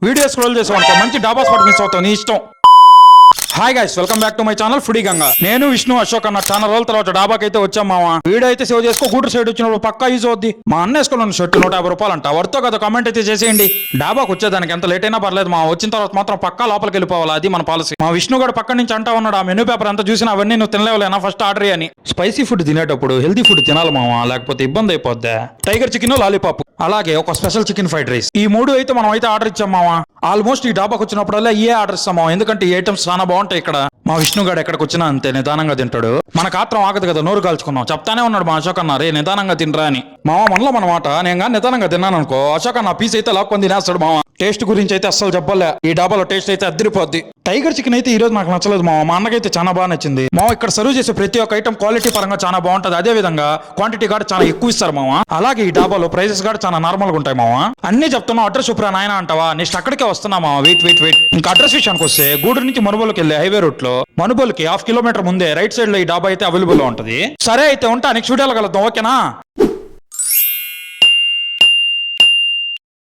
Video scroll చేసావు అనుకో మంచి డాబా స్పాట్ మిస్ అవుతావు, నీ ఇష్టం. Hi guys, welcome back to my channel foodie Ganga. నేను విష్ణు అశోక్ అన్న చాలా రోజుల తర్వాత డాబాకి అయితే వచ్చాం మావా. వీడియో అయితే సేవ్ చేసుకో, గూటర్ సైడ్ వచ్చినప్పుడు పక్కా యూజ్ అవుద్ది. మా అన్న వేసుకున్న షర్ట్ 150 రూపాయలు అంట, వర్తో కదా కామెంట్ అయితే చేసేయండి. డాబాకి వచ్చేదానికి ఎంత లేట్ అయినా పర్లేదు మా, వచ్చిన తర్వాత మాత్రం పక్కా లోపలికి వెళ్ళిపోవాలి, అది మన పాలసీ. మా విష్ణు గారు పక్క నుంచి అంటా ఉన్నాడు, ఆ మెనూ పేపర్ అంతా చూసినా అవన్నీ నువ్వు తినలేవులేనా, ఫస్ట్ ఆర్డర్ అని. స్పైసీ ఫుడ్ తినేటప్పుడు హెల్తీ ఫుడ్ తినాలి మావా, లేకపోతే ఇబ్బంది అయిపోద్ది. టైగర్ చికెన్, లాలీపాప్, అలాగే ఒక స్పెషల్ చికెన్ ఫ్రైడ్ రైస్, ఈ 3 అయితే మనం అయితే ఆర్డర్ ఇచ్చాం మావా. ఆల్మోస్ట్ ఈ డాబాకి వచ్చినప్పుడల్లా ఏ ఆర్డర్ ఇస్తాం మావా, ఎందుకంటే ఈ ఐటమ్స్ చాలా బాగుంటాయి ఇక్కడ. మా విష్ణు గారు ఎక్కడికి వచ్చినా అంతే నిదానంగా తింటాడు. మనకు ఆత్రం ఆగదు కదా, నోరు కాల్చుకున్నాం. చెప్తానే ఉన్నాడు మా అశోక్ అన్న, రే నిదానంగా తినరా అని. మావా మనలో మన మాట, నేను కానీ నిదానంగా తిన్నాను అనుకో, అశోక్ అన్న పీస్ అయితే లాక్కొని తినేస్తాడు మావా. టేస్ట్ గురించి అయితే అస్సలు చెప్పలే, ఈ డాబాలో టేస్ట్ అయితే అద్దరిపోద్ది. టైగర్ చికెన్ అయితే ఈ రోజు నాకు నచ్చలేదు మావా, మా అన్నకైతే చాలా బాగా నచ్చింది మావా. ఇక్కడ సర్వ్ చేసే ప్రతి ఒక్క ఐటమ్ క్వాలిటీ పరంగా చాలా బాగుంటది, అదే విధంగా క్వాంటిటీ కూడా చాలా ఎక్కువ ఇస్తారు మావా. అలాగే ఈ డాబాలో ప్రైసెస్ కూడా చాలా నార్మల్ గా ఉంటాయి మావా. అన్ని చెప్తున్నావు, అడ్రస్ చూపురా నాయన అంటావా, నెక్స్ట్ అక్కడికే వస్తున్నా మావా. వెయిట్. ఇంకా అడ్రస్ విషయానికి వస్తే, గూడూరు నుంచి మనుబోలుకి వెళ్ళే హైవే రూట్ లో మనుబోలుకి 1/2 కిలోమీటర్ ముందే రైట్ సైడ్ లో ఈ డాబా అయితే అవైలబుల్ లో ఉంటది. సరే అయితే ఉంటా, నెక్స్ట్ వీడియోలో కలుద్దాం, ఓకేనా.